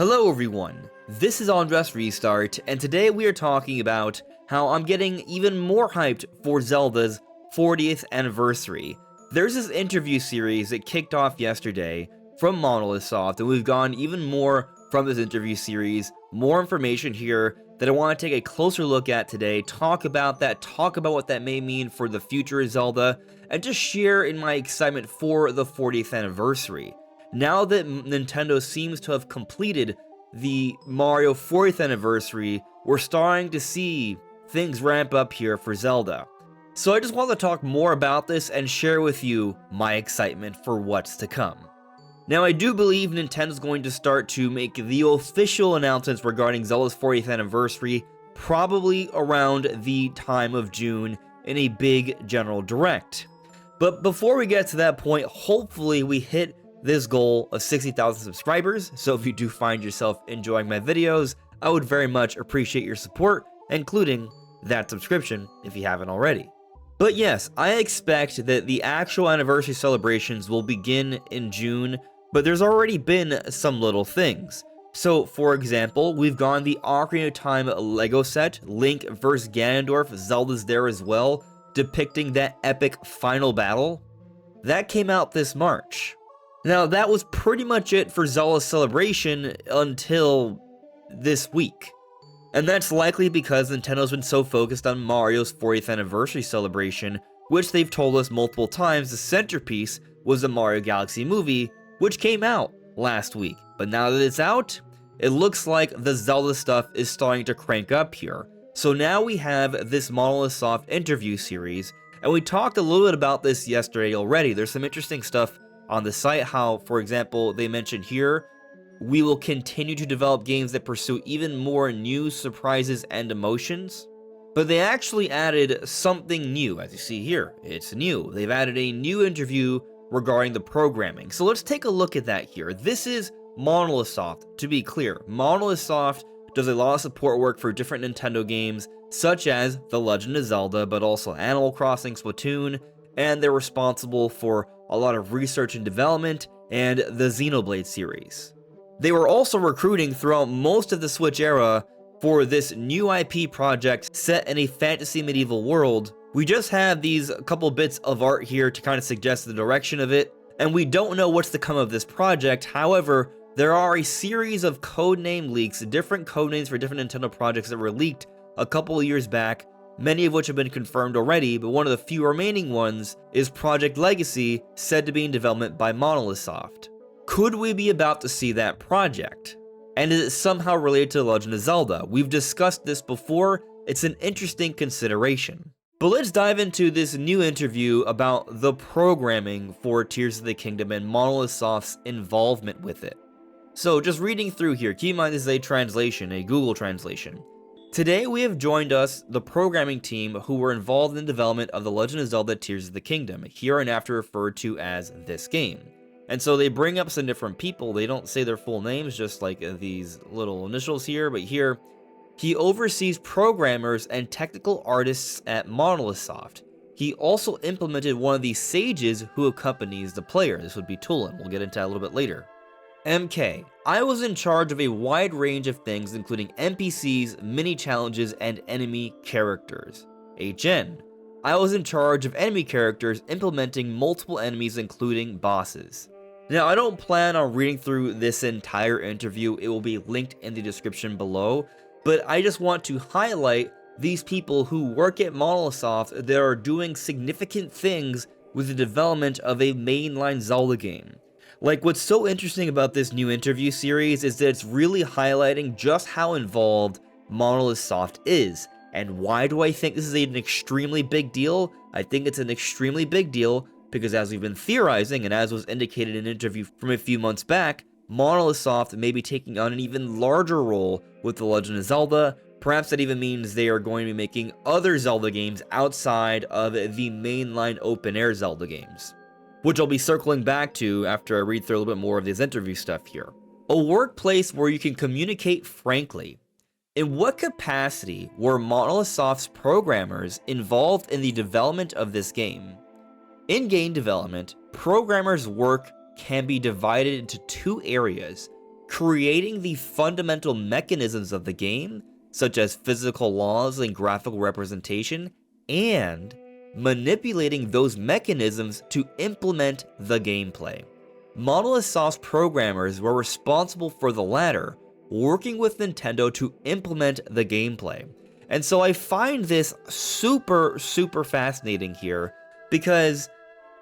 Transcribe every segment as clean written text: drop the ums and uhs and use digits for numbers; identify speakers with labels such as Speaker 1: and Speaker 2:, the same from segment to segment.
Speaker 1: Hello everyone, this is AndresRestart, and today we are talking about how I'm getting even more hyped for Zelda's 40th anniversary. There's this interview series that kicked off yesterday from Monolith Soft, and we've gone even more from this interview series, more information here that I want to take a closer look at today, talk about what that may mean for the future of Zelda, and just share in my excitement for the 40th anniversary. Now that Nintendo seems to have completed the Mario 40th anniversary, we're starting to see things ramp up here for Zelda. So I just want to talk more about this and share with you my excitement for what's to come. Now, I do believe Nintendo's going to start to make the official announcements regarding Zelda's 40th anniversary probably around the time of June in a big general direct. But before we get to that point, hopefully we hit this goal of 60,000 subscribers, so if you do find yourself enjoying my videos, I would very much appreciate your support, including that subscription if you haven't already. But yes, I expect that the actual anniversary celebrations will begin in June, but there's already been some little things. So, for example, we've gotten the Ocarina of Time Lego set, Link vs. Ganondorf, Zelda's there as well, depicting that epic final battle. That came out this March. Now, that was pretty much it for Zelda's celebration until this week. And that's likely because Nintendo's been so focused on Mario's 40th anniversary celebration, which they've told us multiple times the centerpiece was the Mario Galaxy movie, which came out last week. But now that it's out, it looks like the Zelda stuff is starting to crank up here. So now we have this Monolith Soft interview series, and we talked a little bit about this yesterday already. There's some interesting stuff on the site, how, for example, they mentioned here, we will continue to develop games that pursue even more new surprises and emotions. But they actually added something new, as you see here. It's new. They've added a new interview regarding the programming. So let's take a look at that here. This is Monolith Soft, to be clear. Monolith Soft does a lot of support work for different Nintendo games, such as The Legend of Zelda, but also Animal Crossing, Splatoon, and they're responsible for a lot of research and development, and the Xenoblade series. They were also recruiting throughout most of the Switch era for this new IP project set in a fantasy medieval world. We just have these couple bits of art here to kind of suggest the direction of it, and we don't know what's to come of this project. However, there are a series of codename leaks, different codenames for different Nintendo projects that were leaked a couple of years back, many of which have been confirmed already, but one of the few remaining ones is Project Legacy, said to be in development by Monolith Soft. Could we be about to see that project? And is it somehow related to The Legend of Zelda? We've discussed this before, it's an interesting consideration. But let's dive into this new interview about the programming for Tears of the Kingdom and Monolith Soft's involvement with it. So just reading through here, keep in mind this is a translation, a Google translation. Today we have joined us the programming team who were involved in the development of The Legend of Zelda Tears of the Kingdom, hereinafter referred to as this game. And so they bring up some different people. They don't say their full names, just like these little initials here, but here, he oversees programmers and technical artists at Monolith Soft. He also implemented one of the sages who accompanies the player. This would be Tulin. We'll get into that a little bit later. MK. I was in charge of a wide range of things, including NPCs, mini-challenges, and enemy characters. HN. I was in charge of enemy characters, implementing multiple enemies, including bosses. Now, I don't plan on reading through this entire interview. It will be linked in the description below, but I just want to highlight these people who work at Monolith Soft that are doing significant things with the development of a mainline Zelda game. Like, what's so interesting about this new interview series is that it's really highlighting just how involved Monolith Soft is. And why do I think this is an extremely big deal? I think it's an extremely big deal because, as we've been theorizing, and as was indicated in an interview from a few months back, Monolith Soft may be taking on an even larger role with The Legend of Zelda. Perhaps that even means they are going to be making other Zelda games outside of the mainline open-air Zelda games, which I'll be circling back to after I read through a little bit more of this interview stuff here. A workplace where you can communicate frankly. In what capacity were Monolith Soft's programmers involved in the development of this game? In game development, programmers' work can be divided into two areas: creating the fundamental mechanisms of the game, such as physical laws and graphical representation, and manipulating those mechanisms to implement the gameplay. Monolith Soft's programmers were responsible for the latter, working with Nintendo to implement the gameplay. And so I find this super fascinating here, because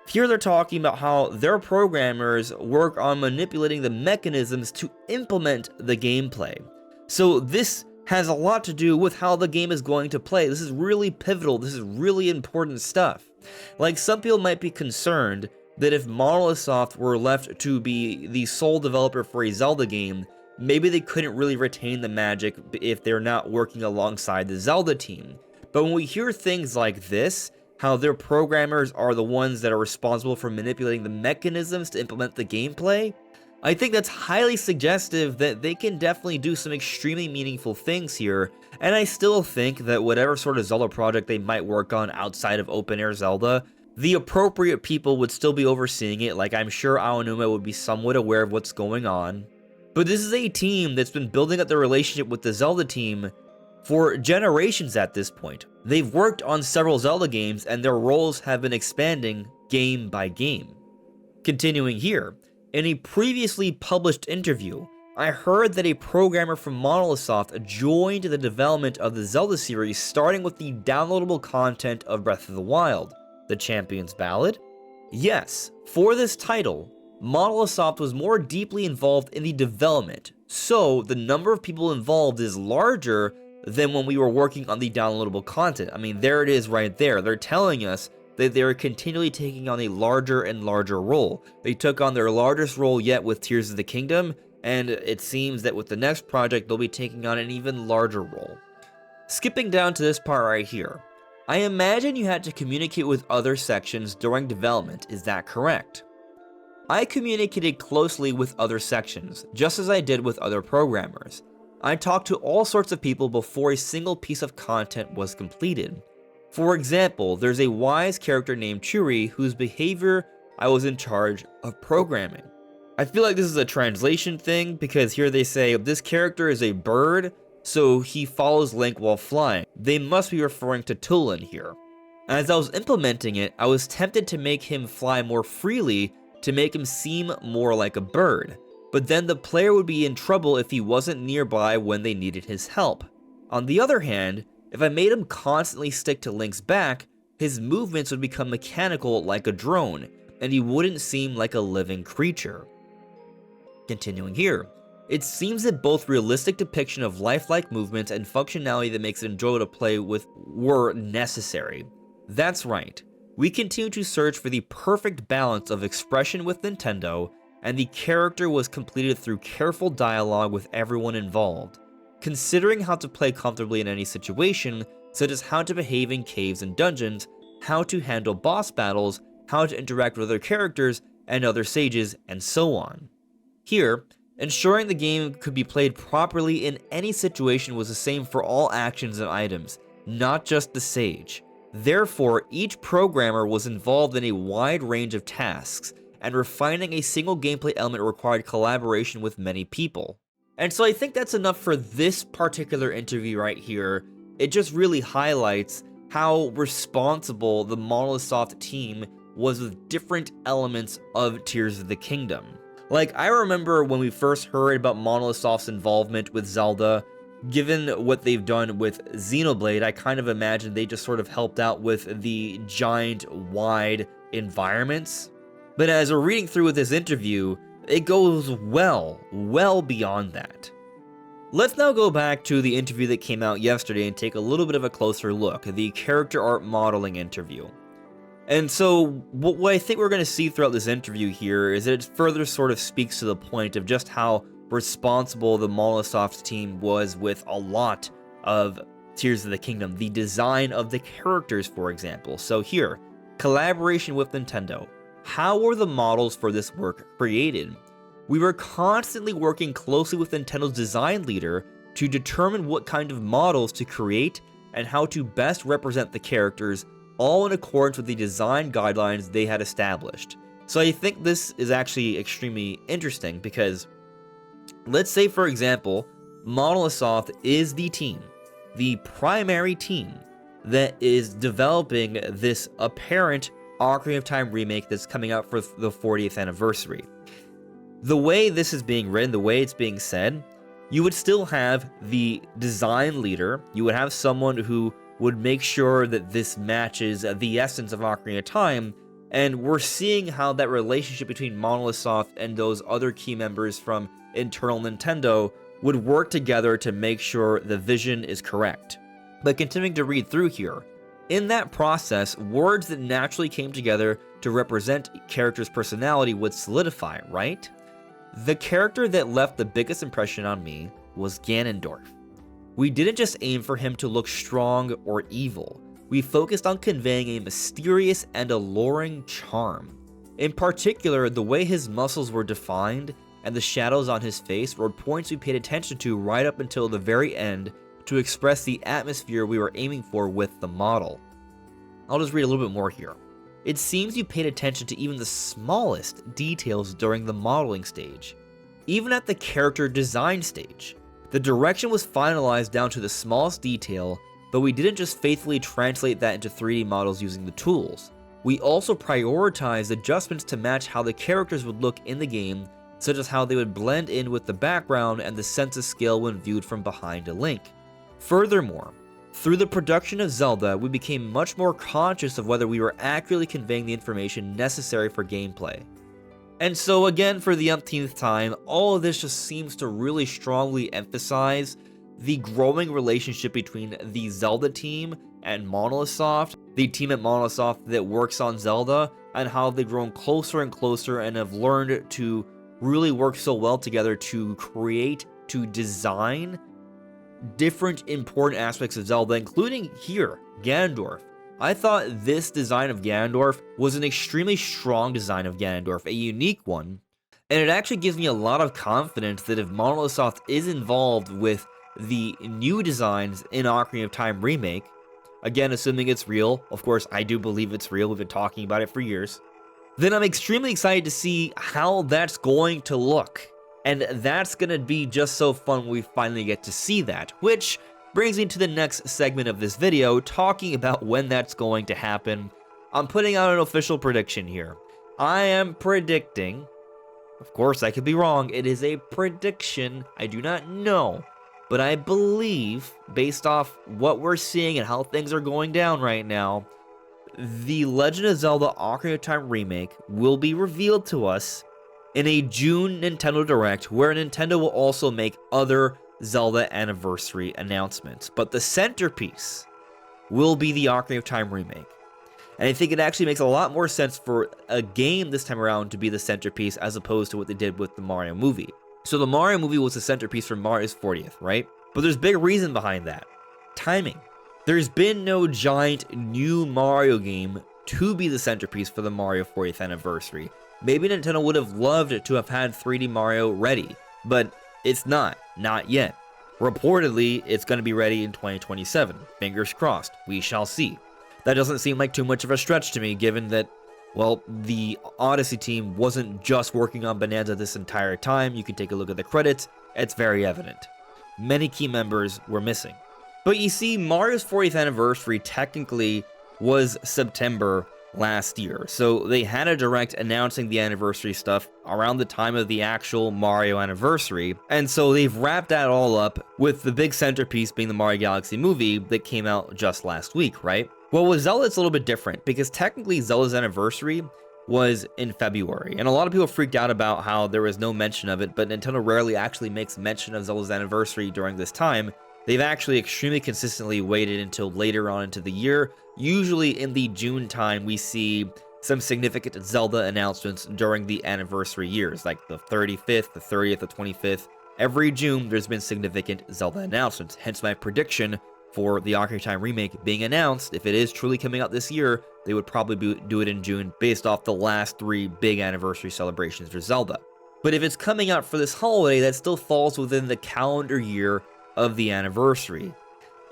Speaker 1: here they're talking about how their programmers work on manipulating the mechanisms to implement the gameplay. So this has a lot to do with how the game is going to play. This is really pivotal, this is really important stuff. Like, some people might be concerned that if Monolith Soft were left to be the sole developer for a Zelda game, maybe they couldn't really retain the magic if they're not working alongside the Zelda team. But when we hear things like this, how their programmers are the ones that are responsible for manipulating the mechanisms to implement the gameplay, I think that's highly suggestive that they can definitely do some extremely meaningful things here, and I still think that whatever sort of Zelda project they might work on outside of open-air Zelda, the appropriate people would still be overseeing it. Like, I'm sure Aonuma would be somewhat aware of what's going on. But this is a team that's been building up their relationship with the Zelda team for generations at this point. They've worked on several Zelda games, and their roles have been expanding game by game. Continuing here, in a previously published interview, I heard that a programmer from Monolith Soft joined the development of the Zelda series, starting with the downloadable content of Breath of the Wild, the Champion's Ballad. Yes, for this title, Monolith Soft was more deeply involved in the development, so the number of people involved is larger than when we were working on the downloadable content. I mean, there it is right there. They're telling us that they're continually taking on a larger and larger role. They took on their largest role yet with Tears of the Kingdom, and it seems that with the next project, they'll be taking on an even larger role. Skipping down to this part right here, I imagine you had to communicate with other sections during development, is that correct? I communicated closely with other sections, just as I did with other programmers. I talked to all sorts of people before a single piece of content was completed. For example, there's a wise character named Churi whose behavior I was in charge of programming. I feel like this is a translation thing, because here they say this character is a bird, so he follows Link while flying. They must be referring to Tulin here. As I was implementing it, I was tempted to make him fly more freely to make him seem more like a bird, but then the player would be in trouble if he wasn't nearby when they needed his help. On the other hand, if I made him constantly stick to Link's back, his movements would become mechanical like a drone, and he wouldn't seem like a living creature. Continuing here, it seems that both realistic depiction of lifelike movements and functionality that makes it enjoyable to play with were necessary. That's right, we continue to search for the perfect balance of expression with Nintendo, and the character was completed through careful dialogue with everyone involved, considering how to play comfortably in any situation, such as how to behave in caves and dungeons, how to handle boss battles, how to interact with other characters and other sages, and so on. Here, ensuring the game could be played properly in any situation was the same for all actions and items, not just the sage. Therefore, each programmer was involved in a wide range of tasks, and refining a single gameplay element required collaboration with many people. And so I think that's enough for this particular interview right here. It just really highlights how responsible the Monolith Soft team was with different elements of Tears of the Kingdom. Like, I remember when we first heard about Monolith Soft's involvement with Zelda, given what they've done with Xenoblade, I kind of imagined they just sort of helped out with the giant, wide environments. But as we're reading through with this interview, it goes well beyond that. Let's now go back to the interview that came out yesterday and take a little bit of a closer look, the character art modeling interview. And so, what I think we're going to see throughout this interview here is that it further sort of speaks to the point of just how responsible the Monolith Soft team was with a lot of Tears of the Kingdom, the design of the characters, for example. So here, collaboration with Nintendo. How were the models for this work created? We were constantly working closely with Nintendo's design leader to determine what kind of models to create and how to best represent the characters, all in accordance with the design guidelines they had established. So I think this is actually extremely interesting, because Let's say, for example, Monolith Soft is the team, the primary team that is developing this apparent Ocarina of Time remake that's coming out for the 40th anniversary. The way this is being written, the way it's being said, you would still have the design leader, you would have someone who would make sure that this matches the essence of Ocarina of Time, and we're seeing how that relationship between Monolith Soft and those other key members from internal Nintendo would work together to make sure the vision is correct. But continuing to read through here, in that process, words that naturally came together to represent characters' personality would solidify, right? The character that left the biggest impression on me was Ganondorf. We didn't just aim for him to look strong or evil. We focused on conveying a mysterious and alluring charm. In particular, the way his muscles were defined and the shadows on his face were points we paid attention to right up until the very end to express the atmosphere we were aiming for with the model. I'll just read a little bit more here. It seems you paid attention to even the smallest details during the modeling stage. Even at the character design stage, the direction was finalized down to the smallest detail, but we didn't just faithfully translate that into 3D models using the tools. We also prioritized adjustments to match how the characters would look in the game, such as how they would blend in with the background and the sense of scale when viewed from behind a Link. Furthermore, through the production of Zelda, we became much more conscious of whether we were accurately conveying the information necessary for gameplay. And so again, for the umpteenth time, all of this just seems to really strongly emphasize the growing relationship between the Zelda team and Monolith Soft, the team at Monolith Soft that works on Zelda, and how they've grown closer and closer and have learned to really work so well together to create, to design different important aspects of Zelda, including here, Ganondorf. I thought this design of Ganondorf was an extremely strong design of Ganondorf, a unique one, and it actually gives me a lot of confidence that if Monolith Soft is involved with the new designs in Ocarina of Time Remake, again, assuming it's real, of course, I do believe it's real, we've been talking about it for years, then I'm extremely excited to see how that's going to look. And that's going to be just so fun when we finally get to see that, which brings me to the next segment of this video, talking about when that's going to happen. I'm putting out an official prediction here. I am predicting, of course I could be wrong, it is a prediction, I do not know, but I believe, based off what we're seeing and how things are going down right now, the Legend of Zelda Ocarina of Time Remake will be revealed to us in a June Nintendo Direct, where Nintendo will also make other Zelda anniversary announcements. But the centerpiece will be the Ocarina of Time Remake. And I think it actually makes a lot more sense for a game this time around to be the centerpiece as opposed to what they did with the Mario movie. So the Mario movie was the centerpiece for Mario's 40th, right? But there's a big reason behind that. Timing. There's been no giant new Mario game to be the centerpiece for the Mario 40th anniversary. Maybe Nintendo would have loved to have had 3D Mario ready, but it's not yet. Reportedly, it's going to be ready in 2027. Fingers crossed, we shall see. That doesn't seem like too much of a stretch to me, given that, well, the Odyssey team wasn't just working on Bonanza this entire time. You can take a look at the credits, it's very evident. Many key members were missing. But you see, Mario's 40th anniversary technically was September last year, so they had a direct announcing the anniversary stuff around the time of the actual Mario anniversary, and so they've wrapped that all up with the big centerpiece being the Mario Galaxy movie that came out just last week, right? Well, with Zelda, it's a little bit different, because technically Zelda's anniversary was in February, and a lot of people freaked out about how there was no mention of it, but Nintendo rarely actually makes mention of Zelda's anniversary during this time. They've actually extremely consistently waited until later on into the year. Usually in the June time, we see some significant Zelda announcements during the anniversary years, like the 35th, the 30th, the 25th. Every June, there's been significant Zelda announcements, hence my prediction for the Ocarina of Time Remake being announced. If it is truly coming out this year, they would probably do it in June based off the last 3 big anniversary celebrations for Zelda. But if it's coming out for this holiday, that still falls within the calendar year of the anniversary.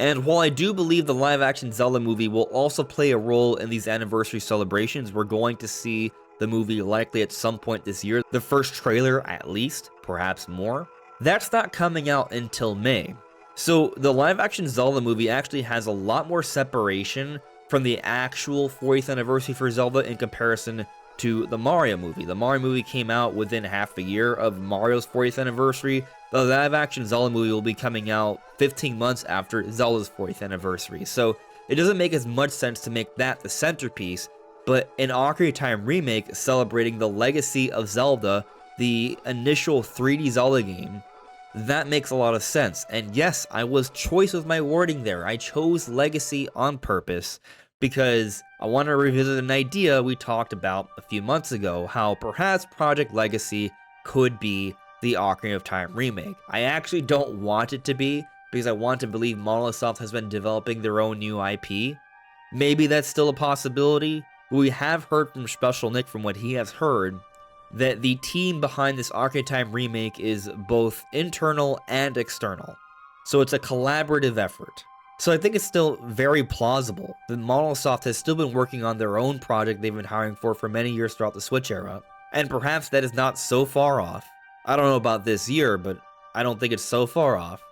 Speaker 1: And while I do believe the live-action Zelda movie will also play a role in these anniversary celebrations, we're going to see the movie likely at some point this year, the first trailer at least, perhaps more. That's not coming out until May. So the live-action Zelda movie actually has a lot more separation from the actual 40th anniversary for Zelda in comparison to the Mario movie. The Mario movie came out within half a year of Mario's 40th anniversary. The live-action Zelda movie will be coming out 15 months after Zelda's 40th anniversary. So it doesn't make as much sense to make that the centerpiece, but an Ocarina of Time remake celebrating the legacy of Zelda, the initial 3D Zelda game, that makes a lot of sense. And yes, I was choice with my wording there. I chose legacy on purpose because I want to revisit an idea we talked about a few months ago, how perhaps Project Legacy could be the Ocarina of Time remake. I actually don't want it to be, because I want to believe Monolith Soft has been developing their own new IP. Maybe that's still a possibility. We have heard from Special Nick, from what he has heard, that the team behind this Ocarina of Time remake is both internal and external. So it's a collaborative effort. So I think it's still very plausible that Monolith Soft has still been working on their own project they've been hiring for many years throughout the Switch era, and perhaps that is not so far off. I don't know about this year, but I don't think it's so far off.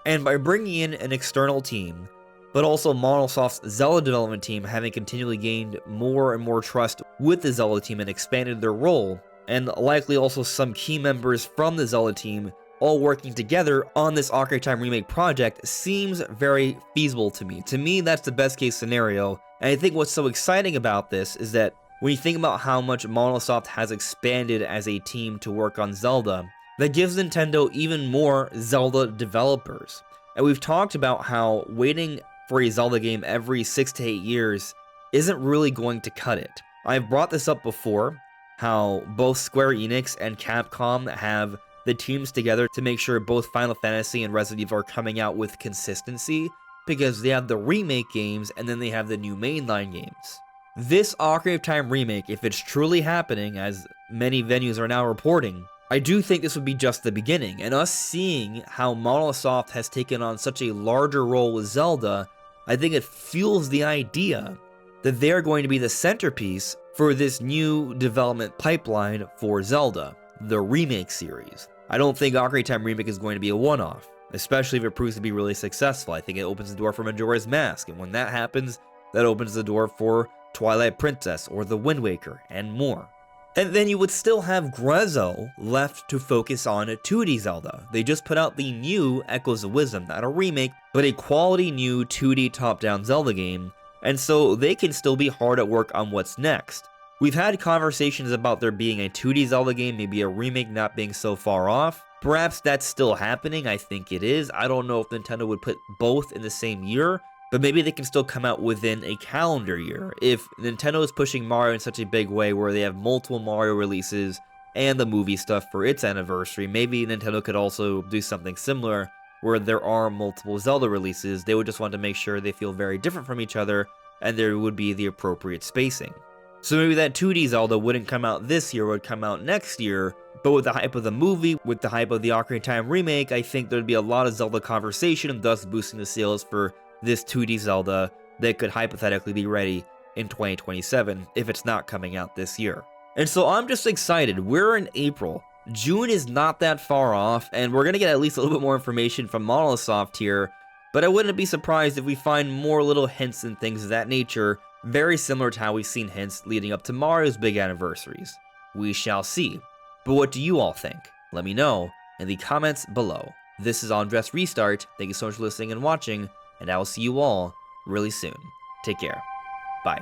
Speaker 1: And by bringing in an external team, but also Monolith Soft's Zelda development team having continually gained more and more trust with the Zelda team and expanded their role, and likely also some key members from the Zelda team all working together on this Ocarina of Time remake project, seems very feasible to me. To me, that's the best case scenario, and I think what's so exciting about this is that when you think about how much Monolith Soft has expanded as a team to work on Zelda, that gives Nintendo even more Zelda developers. And we've talked about how waiting for a Zelda game every 6 to 8 years isn't really going to cut it. I've brought this up before, how both Square Enix and Capcom have the teams together to make sure both Final Fantasy and Resident Evil are coming out with consistency, because they have the remake games and then they have the new mainline games. This Ocarina of Time remake, if it's truly happening, as many venues are now reporting, I do think this would be just the beginning, and us seeing how Monolith Soft has taken on such a larger role with Zelda, I think it fuels the idea that they're going to be the centerpiece for this new development pipeline for Zelda, the remake series. I don't think Ocarina of Time remake is going to be a one-off, especially if it proves to be really successful. I think it opens the door for Majora's Mask, and when that happens, that opens the door for Twilight Princess or The Wind Waker, and more. And then you would still have Grezzo left to focus on a 2D Zelda. They just put out the new Echoes of Wisdom, not a remake, but a quality new 2D top-down Zelda game, and so they can still be hard at work on what's next. We've had conversations about there being a 2D Zelda game, maybe a remake not being so far off. Perhaps that's still happening, I think it is. I don't know if Nintendo would put both in the same year, but maybe they can still come out within a calendar year. If Nintendo is pushing Mario in such a big way where they have multiple Mario releases and the movie stuff for its anniversary, maybe Nintendo could also do something similar where there are multiple Zelda releases. They would just want to make sure they feel very different from each other and there would be the appropriate spacing. So maybe that 2D Zelda wouldn't come out this year, would come out next year, but with the hype of the movie, with the hype of the Ocarina of Time remake, I think there'd be a lot of Zelda conversation, thus boosting the sales for this 2D Zelda that could hypothetically be ready in 2027 if it's not coming out this year. And so I'm just excited. We're in April. June is not that far off, and we're going to get at least a little bit more information from Monolith Soft here, but I wouldn't be surprised if we find more little hints and things of that nature, very similar to how we've seen hints leading up to Mario's big anniversaries. We shall see. But what do you all think? Let me know in the comments below. This is AndresRestart. Thank you so much for listening and watching, and I will see you all really soon. Take care. Bye.